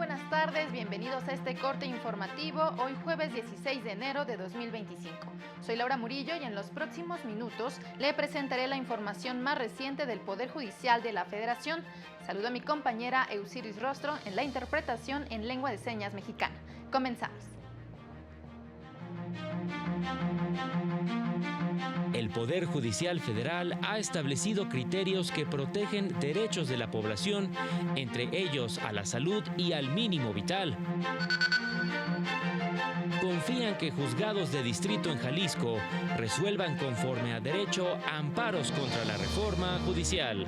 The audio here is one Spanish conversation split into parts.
buenas tardes, bienvenidos a este corte informativo, hoy jueves 16 de enero de 2025. Soy Laura Murillo y en los próximos minutos le presentaré la información más reciente del Poder Judicial de la Federación. Saludo a mi compañera Eusiris Rostro en la interpretación en lengua de señas mexicana. Comenzamos. El Poder Judicial Federal ha establecido criterios que protegen derechos de la población, entre ellos a la salud y al mínimo vital. Confían que juzgados de distrito en Jalisco resuelvan conforme a derecho amparos contra la reforma judicial.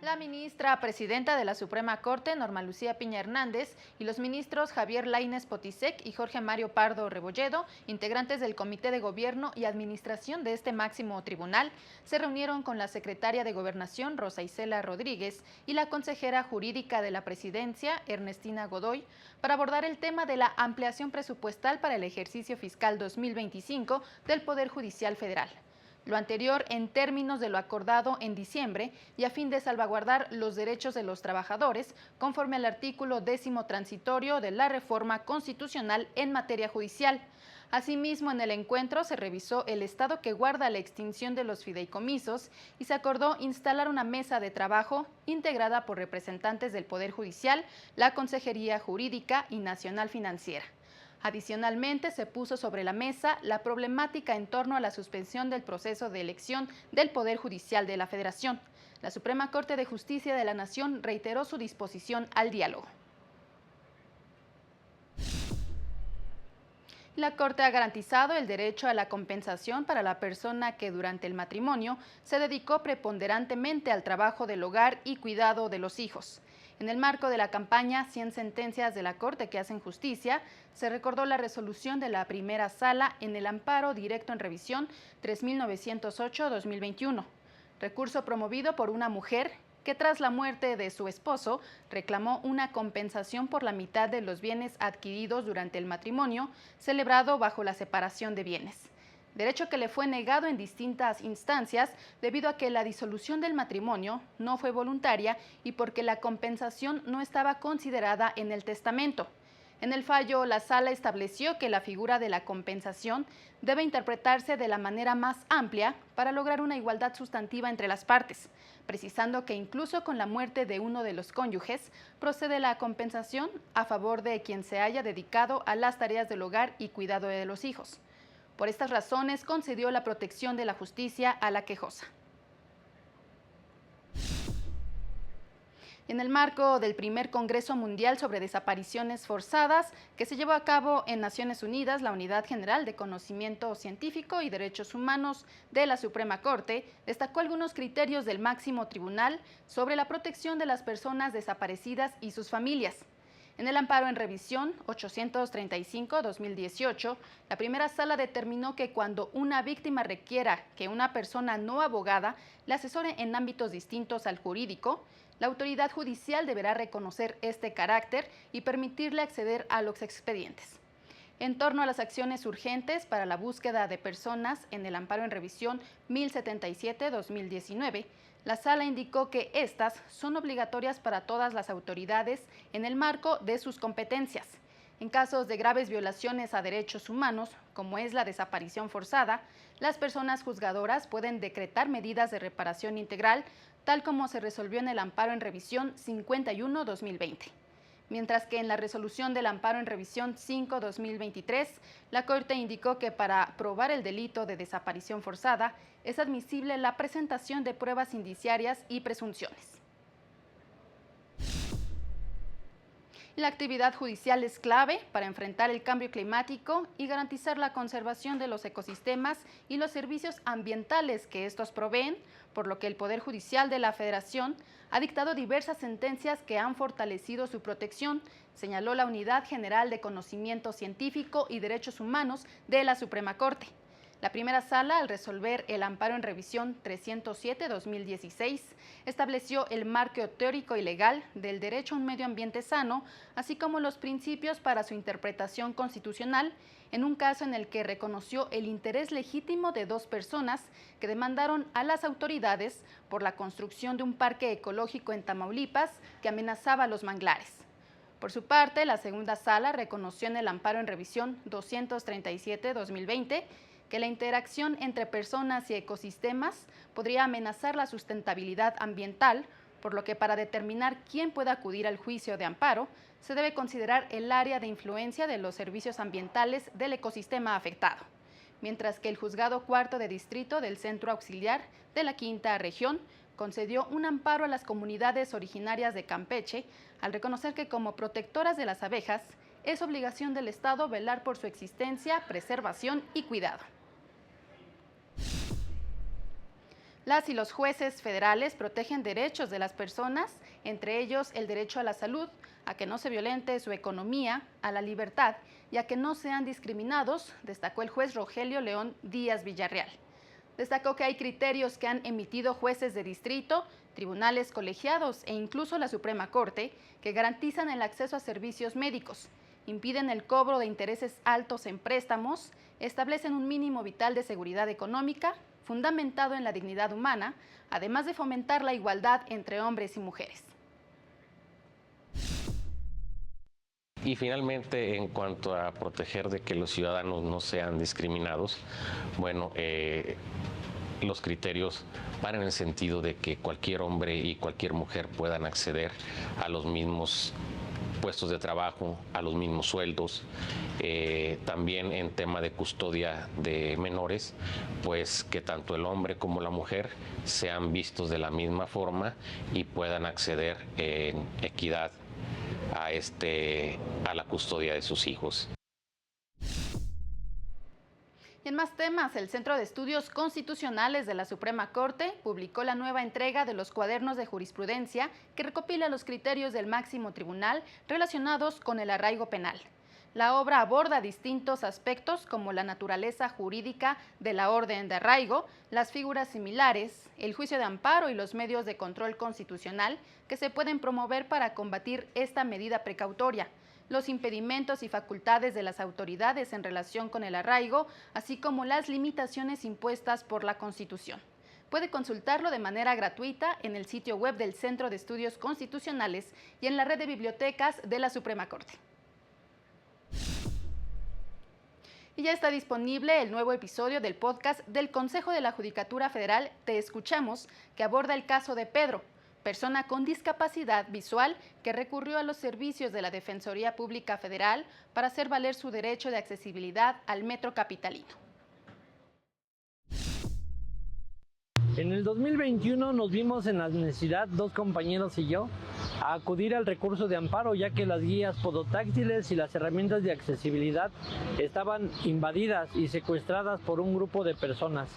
La ministra presidenta de la Suprema Corte, Norma Lucía Piña Hernández, y los ministros Javier Lainez Potisek y Jorge Mario Pardo Rebolledo, integrantes del Comité de Gobierno y Administración de este máximo tribunal, se reunieron con la secretaria de Gobernación, Rosa Isela Rodríguez, y la consejera jurídica de la Presidencia, Ernestina Godoy, para abordar el tema de la ampliación presupuestal para el ejercicio fiscal 2025 del Poder Judicial Federal. Lo anterior en términos de lo acordado en diciembre y a fin de salvaguardar los derechos de los trabajadores conforme al artículo 10º transitorio de la reforma constitucional en materia judicial. Asimismo, en el encuentro se revisó el estado que guarda la extinción de los fideicomisos y se acordó instalar una mesa de trabajo integrada por representantes del Poder Judicial, la Consejería Jurídica y Nacional Financiera. Adicionalmente, se puso sobre la mesa la problemática en torno a la suspensión del proceso de elección del Poder Judicial de la Federación. La Suprema Corte de Justicia de la Nación reiteró su disposición al diálogo. La Corte ha garantizado el derecho a la compensación para la persona que durante el matrimonio se dedicó preponderantemente al trabajo del hogar y cuidado de los hijos. En el marco de la campaña 100 sentencias de la Corte que hacen justicia, se recordó la resolución de la primera sala en el amparo directo en revisión 3908-2021, recurso promovido por una mujer que tras la muerte de su esposo reclamó una compensación por la mitad de los bienes adquiridos durante el matrimonio celebrado bajo la separación de bienes. Derecho que le fue negado en distintas instancias debido a que la disolución del matrimonio no fue voluntaria y porque la compensación no estaba considerada en el testamento. En el fallo, la sala estableció que la figura de la compensación debe interpretarse de la manera más amplia para lograr una igualdad sustantiva entre las partes, precisando que incluso con la muerte de uno de los cónyuges procede la compensación a favor de quien se haya dedicado a las tareas del hogar y cuidado de los hijos. Por estas razones, concedió la protección de la justicia a la quejosa. En el marco del primer Congreso Mundial sobre Desapariciones Forzadas, que se llevó a cabo en Naciones Unidas, la Unidad General de Conocimiento Científico y Derechos Humanos de la Suprema Corte destacó algunos criterios del máximo tribunal sobre la protección de las personas desaparecidas y sus familias. En el amparo en revisión 835-2018, la primera sala determinó que cuando una víctima requiera que una persona no abogada le asesore en ámbitos distintos al jurídico, la autoridad judicial deberá reconocer este carácter y permitirle acceder a los expedientes. En torno a las acciones urgentes para la búsqueda de personas en el amparo en revisión 1077-2019, la sala indicó que estas son obligatorias para todas las autoridades en el marco de sus competencias. En casos de graves violaciones a derechos humanos, como es la desaparición forzada, las personas juzgadoras pueden decretar medidas de reparación integral, tal como se resolvió en el amparo en revisión 51-2020. Mientras que en la resolución del amparo en revisión 5-2023, la Corte indicó que para probar el delito de desaparición forzada es admisible la presentación de pruebas indiciarias y presunciones. La actividad judicial es clave para enfrentar el cambio climático y garantizar la conservación de los ecosistemas y los servicios ambientales que estos proveen, por lo que el Poder Judicial de la Federación ha dictado diversas sentencias que han fortalecido su protección, señaló la Unidad General de Conocimiento Científico y Derechos Humanos de la Suprema Corte. La primera sala, al resolver el amparo en revisión 307-2016, estableció el marco teórico y legal del derecho a un medio ambiente sano, así como los principios para su interpretación constitucional, en un caso en el que reconoció el interés legítimo de dos personas que demandaron a las autoridades por la construcción de un parque ecológico en Tamaulipas que amenazaba los manglares. Por su parte, la segunda sala reconoció en el amparo en revisión 237-2020 que la interacción entre personas y ecosistemas podría amenazar la sustentabilidad ambiental, por lo que para determinar quién puede acudir al juicio de amparo, se debe considerar el área de influencia de los servicios ambientales del ecosistema afectado, mientras que el Juzgado Cuarto de Distrito del Centro Auxiliar de la Quinta Región concedió un amparo a las comunidades originarias de Campeche, al reconocer que como protectoras de las abejas, es obligación del Estado velar por su existencia, preservación y cuidado. Las y los jueces federales protegen derechos de las personas, entre ellos el derecho a la salud, a que no se violente su economía, a la libertad y a que no sean discriminados, destacó el juez Rogelio León Díaz Villarreal. Destacó que hay criterios que han emitido jueces de distrito, tribunales colegiados e incluso la Suprema Corte que garantizan el acceso a servicios médicos, impiden el cobro de intereses altos en préstamos, establecen un mínimo vital de seguridad económica, fundamentado en la dignidad humana, además de fomentar la igualdad entre hombres y mujeres. Y finalmente, en cuanto a proteger de que los ciudadanos no sean discriminados, bueno, los criterios van en el sentido de que cualquier hombre y cualquier mujer puedan acceder a los mismos puestos de trabajo, a los mismos sueldos, también en tema de custodia de menores, pues que tanto el hombre como la mujer sean vistos de la misma forma y puedan acceder en equidad a la custodia de sus hijos. Y en más temas, el Centro de Estudios Constitucionales de la Suprema Corte publicó la nueva entrega de los cuadernos de jurisprudencia que recopila los criterios del máximo tribunal relacionados con el arraigo penal. La obra aborda distintos aspectos como la naturaleza jurídica de la orden de arraigo, las figuras similares, el juicio de amparo y los medios de control constitucional que se pueden promover para combatir esta medida precautoria, los impedimentos y facultades de las autoridades en relación con el arraigo, así como las limitaciones impuestas por la Constitución. Puede consultarlo de manera gratuita en el sitio web del Centro de Estudios Constitucionales y en la red de bibliotecas de la Suprema Corte. Y ya está disponible el nuevo episodio del podcast del Consejo de la Judicatura Federal Te Escuchamos, que aborda el caso de Pedro, persona con discapacidad visual que recurrió a los servicios de la Defensoría Pública Federal para hacer valer su derecho de accesibilidad al metro capitalino. En el 2021 nos vimos en la necesidad, dos compañeros y yo, a acudir al recurso de amparo, ya que las guías podotáctiles y las herramientas de accesibilidad estaban invadidas y secuestradas por un grupo de personas.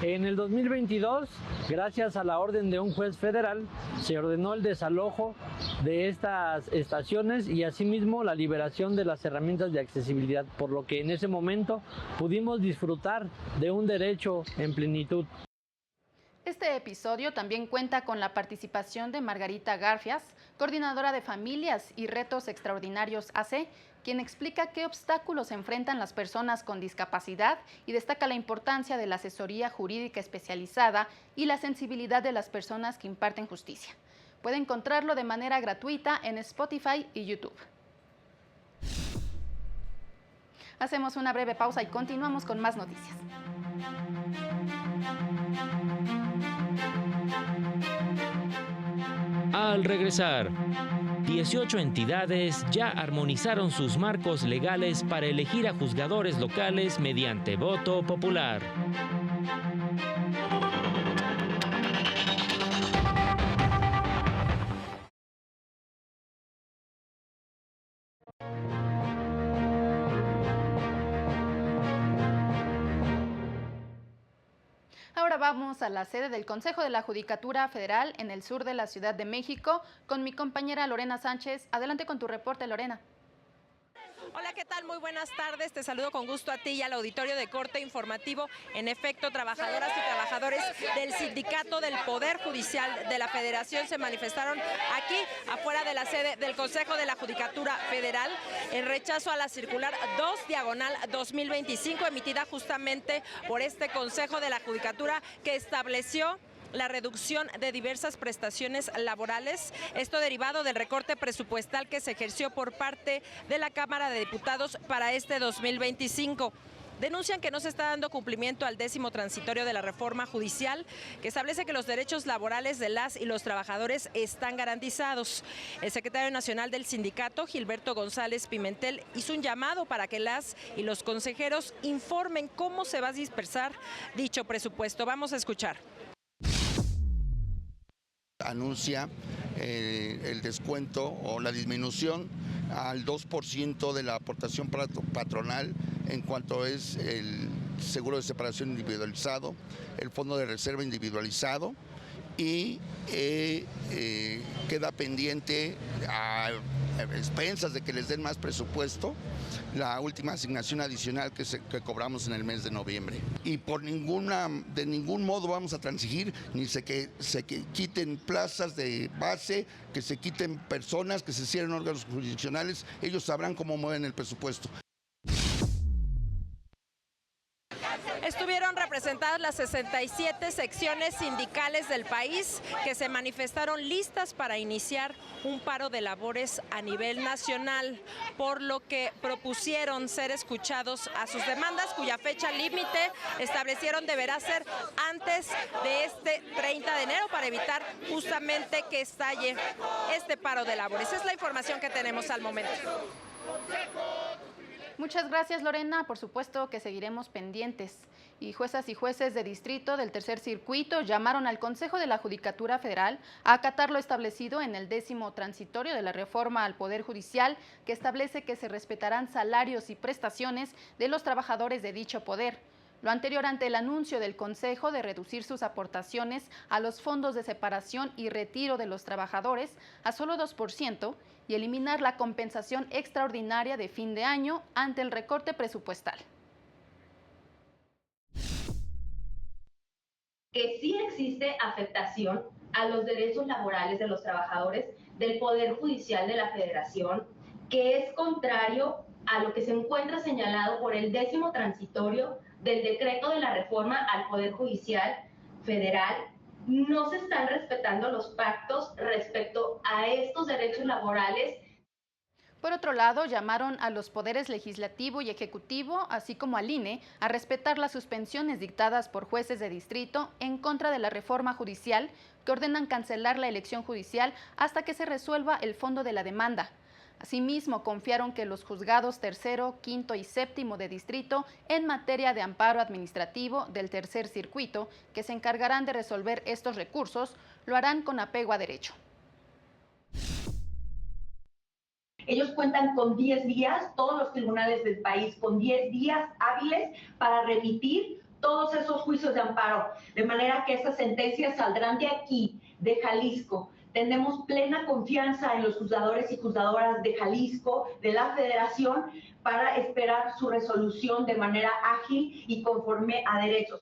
En el 2022, gracias a la orden de un juez federal, se ordenó el desalojo de estas estaciones y asimismo la liberación de las herramientas de accesibilidad, por lo que en ese momento pudimos disfrutar de un derecho en plenitud. Este episodio también cuenta con la participación de Margarita Garfias, coordinadora de Familias y Retos Extraordinarios AC, quien explica qué obstáculos enfrentan las personas con discapacidad y destaca la importancia de la asesoría jurídica especializada y la sensibilidad de las personas que imparten justicia. Puede encontrarlo de manera gratuita en Spotify y YouTube. Hacemos una breve pausa y continuamos con más noticias. Al regresar, 18 entidades ya armonizaron sus marcos legales para elegir a juzgadores locales mediante voto popular. Ahora vamos a la sede del Consejo de la Judicatura Federal en el sur de la Ciudad de México con mi compañera Lorena Sánchez. Adelante con tu reporte, Lorena. Hola, ¿qué tal? Muy buenas tardes. Te saludo con gusto a ti y al auditorio de Corte Informativo. En efecto, trabajadoras y trabajadores del Sindicato del Poder Judicial de la Federación se manifestaron aquí, afuera de la sede del Consejo de la Judicatura Federal, en rechazo a la circular 2/2025, emitida justamente por este Consejo de la Judicatura, que estableció la reducción de diversas prestaciones laborales, esto derivado del recorte presupuestal que se ejerció por parte de la Cámara de Diputados para este 2025. Denuncian que no se está dando cumplimiento al 10º transitorio de la reforma judicial, que establece que los derechos laborales de las y los trabajadores están garantizados. El secretario nacional del sindicato, Gilberto González Pimentel, hizo un llamado para que las y los consejeros informen cómo se va a dispersar dicho presupuesto. Vamos a escuchar. Anuncia el descuento o la disminución al 2% de la aportación patronal en cuanto es el seguro de separación individualizado, el fondo de reserva individualizado, y queda pendiente a expensas de que les den más presupuesto la última asignación adicional que cobramos en el mes de noviembre. Y de ningún modo vamos a transigir ni que quiten plazas de base, que se quiten personas, que se cierren órganos jurisdiccionales. Ellos sabrán cómo mueven el presupuesto. Estuvieron representadas las 67 secciones sindicales del país, que se manifestaron listas para iniciar un paro de labores a nivel nacional, por lo que propusieron ser escuchados a sus demandas, cuya fecha límite establecieron deberá ser antes de este 30 de enero para evitar justamente que estalle este paro de labores. Es la información que tenemos al momento. Muchas gracias, Lorena. Por supuesto que seguiremos pendientes. Y juezas y jueces de distrito del tercer circuito llamaron al Consejo de la Judicatura Federal a acatar lo establecido en el 10º transitorio de la reforma al Poder Judicial, que establece que se respetarán salarios y prestaciones de los trabajadores de dicho poder. Lo anterior ante el anuncio del Consejo de reducir sus aportaciones a los fondos de separación y retiro de los trabajadores a solo 2% y eliminar la compensación extraordinaria de fin de año ante el recorte presupuestal. Que sí existe afectación a los derechos laborales de los trabajadores del Poder Judicial de la Federación, que es contrario a lo que se encuentra señalado por el 10º transitorio del decreto de la reforma al Poder Judicial Federal. No se están respetando los pactos respecto a estos derechos laborales. Por otro lado, llamaron a los poderes legislativo y ejecutivo, así como al INE, a respetar las suspensiones dictadas por jueces de distrito en contra de la reforma judicial, que ordenan cancelar la elección judicial hasta que se resuelva el fondo de la demanda. Asimismo, confiaron que los juzgados tercero, quinto y séptimo de distrito en materia de amparo administrativo del tercer circuito, que se encargarán de resolver estos recursos, lo harán con apego a derecho. Ellos cuentan con 10 días, todos los tribunales del país, con 10 días hábiles para remitir todos esos juicios de amparo, de manera que esas sentencias saldrán de aquí, de Jalisco. Tenemos plena confianza en los juzgadores y juzgadoras de Jalisco, de la Federación, para esperar su resolución de manera ágil y conforme a derechos.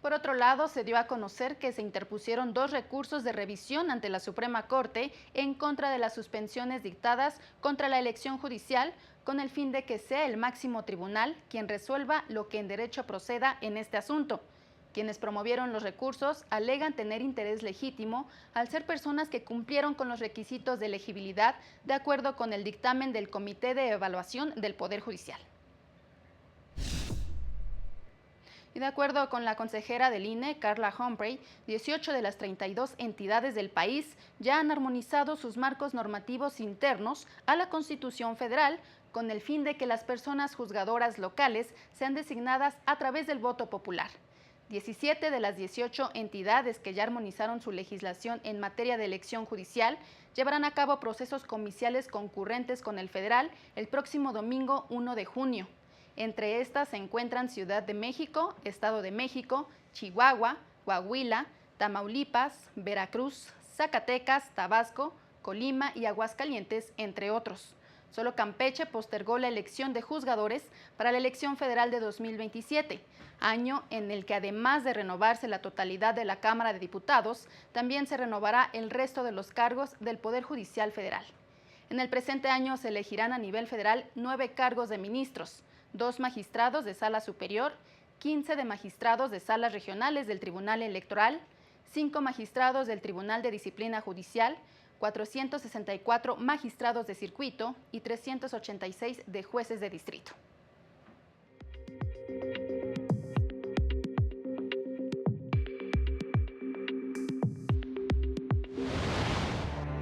Por otro lado, se dio a conocer que se interpusieron 2 recursos de revisión ante la Suprema Corte en contra de las suspensiones dictadas contra la elección judicial, con el fin de que sea el máximo tribunal quien resuelva lo que en derecho proceda en este asunto. Quienes promovieron los recursos alegan tener interés legítimo al ser personas que cumplieron con los requisitos de elegibilidad de acuerdo con el dictamen del Comité de Evaluación del Poder Judicial. Y de acuerdo con la consejera del INE, Carla Humphrey, 18 de las 32 entidades del país ya han armonizado sus marcos normativos internos a la Constitución Federal con el fin de que las personas juzgadoras locales sean designadas a través del voto popular. 17 de las 18 entidades que ya armonizaron su legislación en materia de elección judicial llevarán a cabo procesos comiciales concurrentes con el federal el próximo domingo 1 de junio. Entre estas se encuentran Ciudad de México, Estado de México, Chihuahua, Coahuila, Tamaulipas, Veracruz, Zacatecas, Tabasco, Colima y Aguascalientes, entre otros. Solo Campeche postergó la elección de juzgadores para la elección federal de 2027, año en el que además de renovarse la totalidad de la Cámara de Diputados, también se renovará el resto de los cargos del Poder Judicial Federal. En el presente año se elegirán a nivel federal 9 cargos de ministros, 2 magistrados de sala superior, 15 de magistrados de salas regionales del Tribunal Electoral, 5 magistrados del Tribunal de Disciplina Judicial, 464 magistrados de circuito y 386 de jueces de distrito.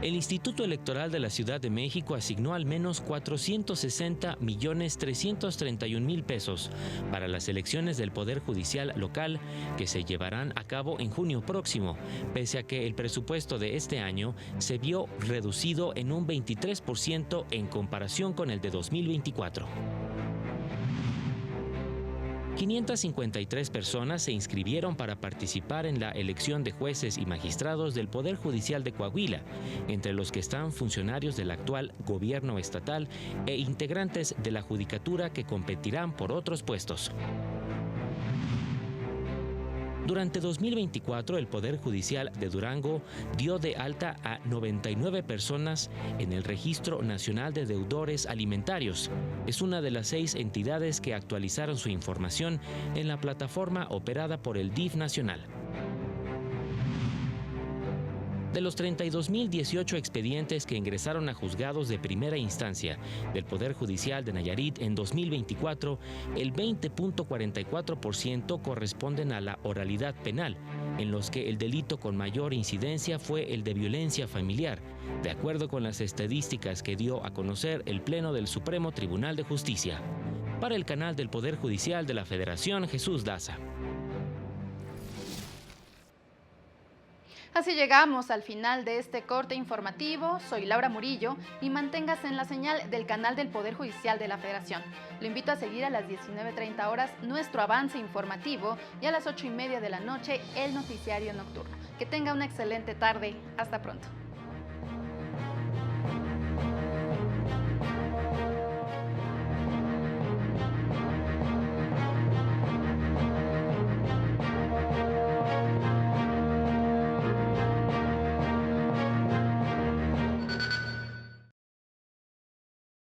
El Instituto Electoral de la Ciudad de México asignó al menos 460.331.000 pesos para las elecciones del Poder Judicial local que se llevarán a cabo en junio próximo, pese a que el presupuesto de este año se vio reducido en un 23% en comparación con el de 2024. 553 personas se inscribieron para participar en la elección de jueces y magistrados del Poder Judicial de Coahuila, entre los que están funcionarios del actual gobierno estatal e integrantes de la judicatura que competirán por otros puestos. Durante 2024, el Poder Judicial de Durango dio de alta a 99 personas en el Registro Nacional de Deudores Alimentarios. Es una de las 6 entidades que actualizaron su información en la plataforma operada por el DIF nacional. De los 32.018 expedientes que ingresaron a juzgados de primera instancia del Poder Judicial de Nayarit en 2024, el 20.44% corresponden a la oralidad penal, en los que el delito con mayor incidencia fue el de violencia familiar, de acuerdo con las estadísticas que dio a conocer el Pleno del Supremo Tribunal de Justicia. Para el canal del Poder Judicial de la Federación, Jesús Daza. Así llegamos al final de este corte informativo. Soy Laura Murillo y manténgase en la señal del canal del Poder Judicial de la Federación. Lo invito a seguir a las 19:30 horas nuestro avance informativo y a las 8:30 de la noche el noticiario nocturno. Que tenga una excelente tarde. Hasta pronto.